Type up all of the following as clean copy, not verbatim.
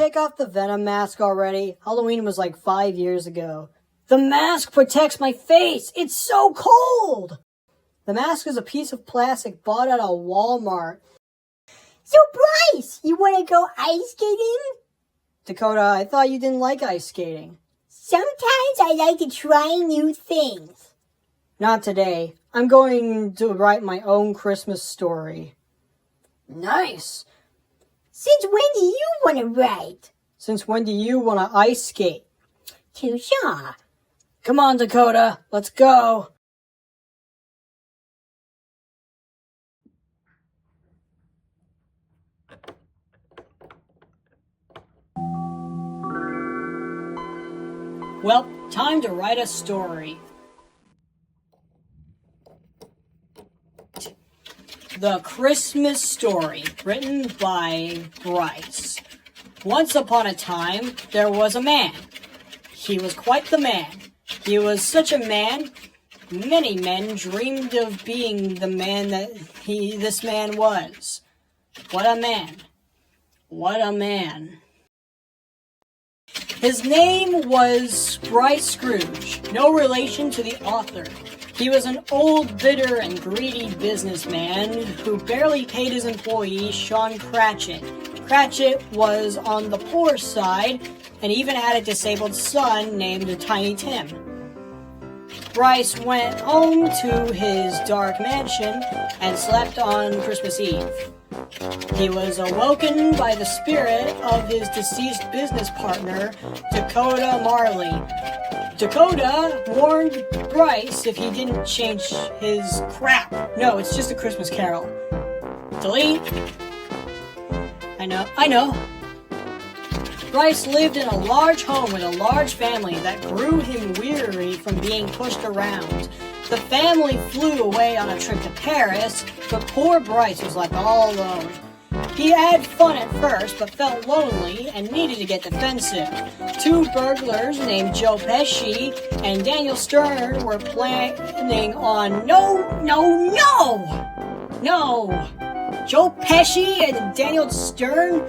take off the Venom mask already? Halloween was like 5 years ago. The mask protects my face! It's so cold! The mask is a piece of plastic bought at a Walmart. So Bryce, you want to go ice skating? Dakota, I thought you didn't like ice skating. Sometimes I like to try new things. Not today. I'm going to write my own Christmas story. Nice! Since when do you want to write? Since when do you want to ice skate? Touche. Come on, Dakota, let's go. Well, time to write a story. The Christmas Story, written by Bryce. Once upon a time, there was a man. He was quite the man. He was such a man, many men dreamed of being the man that this man was. What a man. What a man. His name was Bryce Scrooge, no relation to the author. He was an old, bitter, and greedy businessman who barely paid his employee, Sean Cratchit. Cratchit was on the poor side and even had a disabled son named Tiny Tim. Bryce went home to his dark mansion and slept on Christmas Eve. He was awoken by the spirit of his deceased business partner, Dakota Marley. Dakota warned Bryce if he didn't change his crap. No, it's just a Christmas Carol. Delete. I know. Bryce lived in a large home with a large family that grew him weary from being pushed around. The family flew away on a trip to Paris, but poor Bryce was left all alone. He had fun at first, but felt lonely and needed to get defensive. Two burglars named Joe Pesci and Daniel Stern were planning on No! Joe Pesci and Daniel Stern?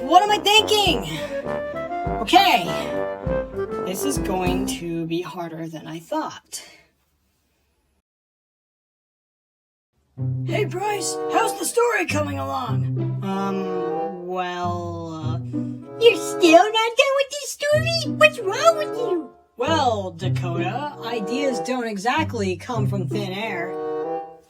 What am I thinking? Okay, this is going to be harder than I thought. Hey Bryce, how's the story coming along? You're still not done with this story? What's wrong with you? Well, Dakota, ideas don't exactly come from thin air.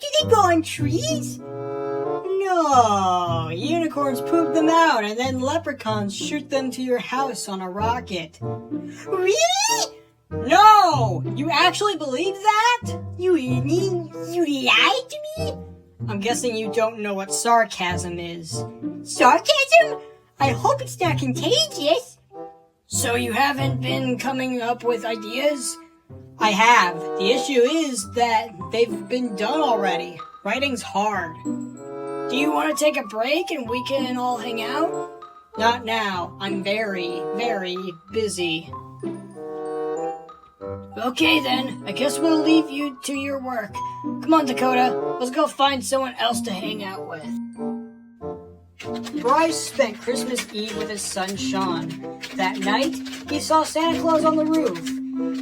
Do they grow on trees? No, unicorns poop them out and then leprechauns shoot them to your house on a rocket. Really? No! You actually believe that? You lied to me? I'm guessing you don't know what sarcasm is. Sarcasm? I hope it's not contagious. So you haven't been coming up with ideas? I have. The issue is that they've been done already. Writing's hard. Do you want to take a break and we can all hang out? Not now. I'm very, very busy. Okay then, I guess we'll leave you to your work. Come on, Dakota, let's go find someone else to hang out with. Bryce spent Christmas Eve with his son Sean. That night, he saw Santa Claus on the roof.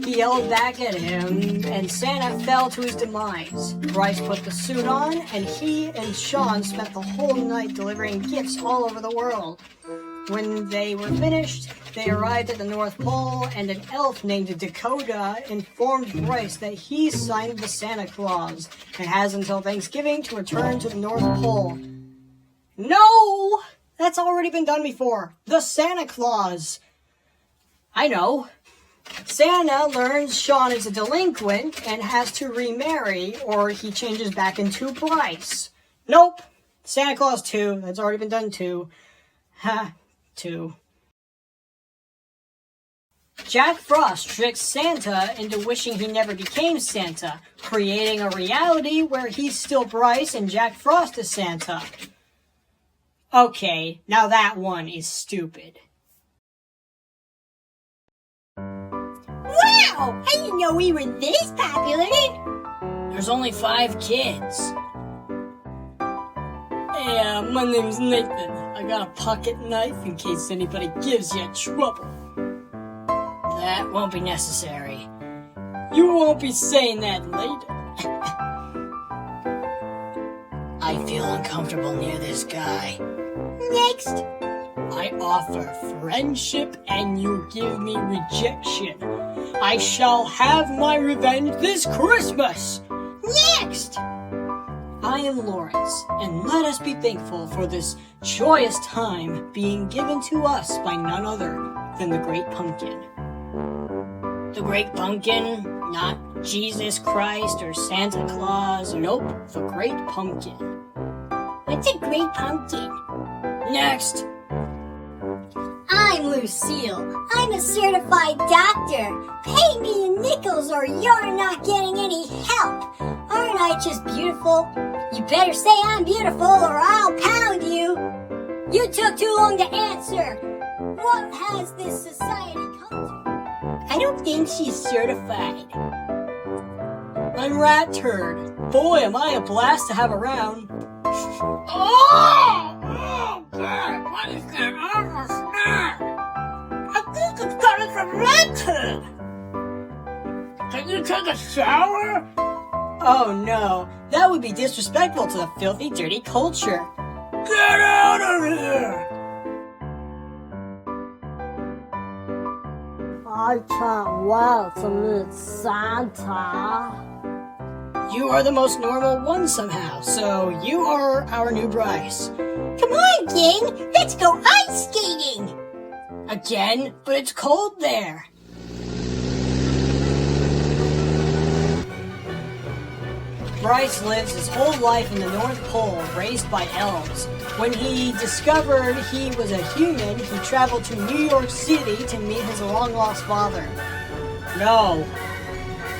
He yelled back at him, and Santa fell to his demise. Bryce put the suit on, and he and Sean spent the whole night delivering gifts all over the world. When they were finished, they arrived at the North Pole, and an elf named Dakota informed Bryce that he signed the Santa Claus and has until Thanksgiving to return to the North Pole. No! That's already been done before. The Santa Claus. I know. Santa learns Sean is a delinquent and has to remarry, or he changes back into Bryce. Nope. Santa Claus 2. That's already been done too. Ha. 2. Jack Frost tricks Santa into wishing he never became Santa, creating a reality where he's still Bryce and Jack Frost is Santa. Okay, now that one is stupid. Wow! I didn't know we were this popular. There's only 5 kids. Hey, my name's Nathan. I got a pocket knife in case anybody gives you trouble. That won't be necessary. You won't be saying that later. I feel uncomfortable near this guy. Next. I offer friendship and you give me rejection. I shall have my revenge this Christmas. Next. I am Lawrence, and let us be thankful for this joyous time being given to us by none other than the Great Pumpkin. The Great Pumpkin, not Jesus Christ or Santa Claus. Nope, the Great Pumpkin. What's a great pumpkin? Next. I'm Lucille. I'm a certified doctor. Pay me in nickels or you're not getting any help. Aren't I just beautiful? You better say I'm beautiful or I'll pound you. You took too long to answer. What has this society come to? I don't think she's certified. I'm Rat Turd. Boy, am I a blast to have around. Oh, God, what is that awful smell? I think it's coming from Red Turd. Can you take a shower? Oh no, that would be disrespectful to the filthy, dirty culture. Get out of here! I can't wait to meet Santa. You are the most normal one somehow, so you are our new Bryce. Come on, gang. Let's go ice skating. Again? But it's cold there. Bryce lives his whole life in the North Pole, raised by elves. When he discovered he was a human, he traveled to New York City to meet his long-lost father. No.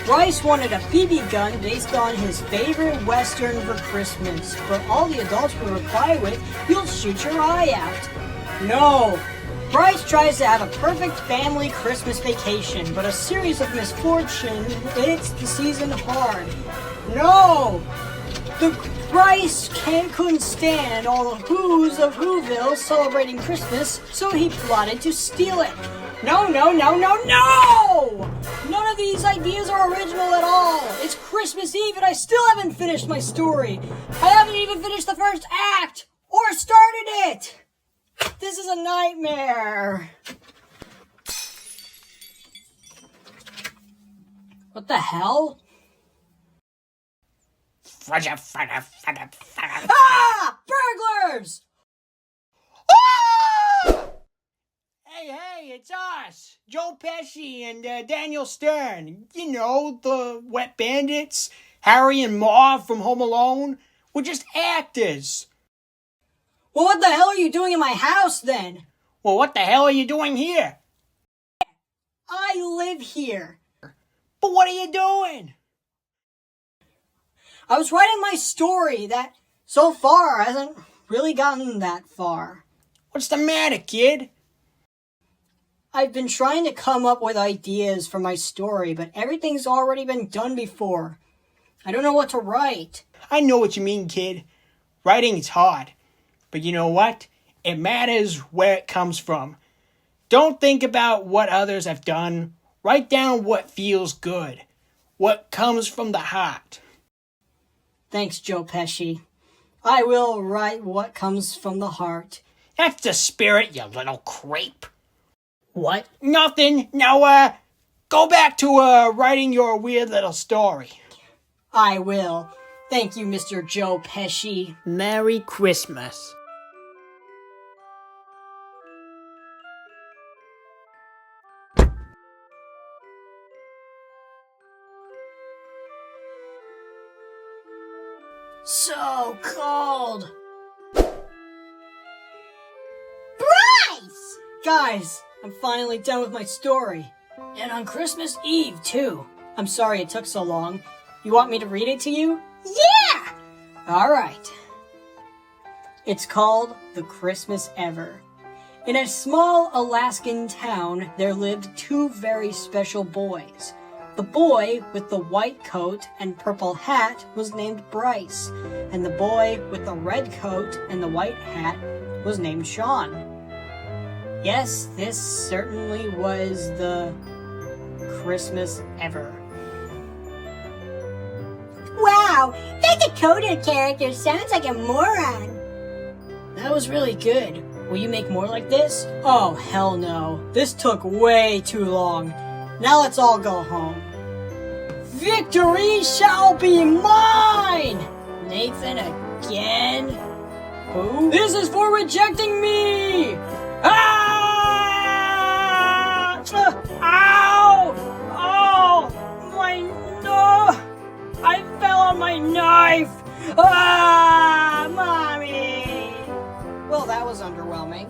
Bryce wanted a BB gun based on his favorite Western for Christmas, but all the adults would reply with, "You'll shoot your eye out." No. Bryce tries to have a perfect family Christmas vacation, but a series of misfortunes hits the season hard. No! Bryce couldn't stand all the Who's of Whoville celebrating Christmas, so he plotted to steal it. No! None of these ideas are original at all. It's Christmas Eve and I still haven't finished my story. I haven't even finished the first act or started it. This is a nightmare. What the hell? Ah! Burglars! Hey, it's us, Joe Pesci and Daniel Stern. You know, the Wet Bandits, Harry and Mauve from Home Alone. We're just actors. Well, what the hell are you doing in my house then? Well, what the hell are you doing here? I live here. But what are you doing? I was writing my story that, so far, hasn't really gotten that far. What's the matter, kid? I've been trying to come up with ideas for my story, but everything's already been done before. I don't know what to write. I know what you mean, kid. Writing is hard. But you know what? It matters where it comes from. Don't think about what others have done. Write down what feels good. What comes from the heart. Thanks, Joe Pesci. I will write what comes from the heart. That's the spirit, you little creep. What? Nothing. Now, go back to writing your weird little story. I will. Thank you, Mr. Joe Pesci. Merry Christmas. So cold. Bryce! Guys, I'm finally done with my story. And on Christmas Eve, too. I'm sorry it took so long. You want me to read it to you? Yeah! Alright. It's called The Christmas Ever. In a small Alaskan town, there lived two very special boys. The boy with the white coat and purple hat was named Bryce, and the boy with the red coat and the white hat was named Sean. Yes, this certainly was the Christmas ever. Wow, that Dakota character sounds like a moron. That was really good. Will you make more like this? Oh, hell no. This took way too long. Now let's all go home. Victory shall be mine! Nathan again? Who? This is for rejecting me! Ah! Ow! Oh! My no! I fell on my knife! Ah! Mommy! Well, that was underwhelming.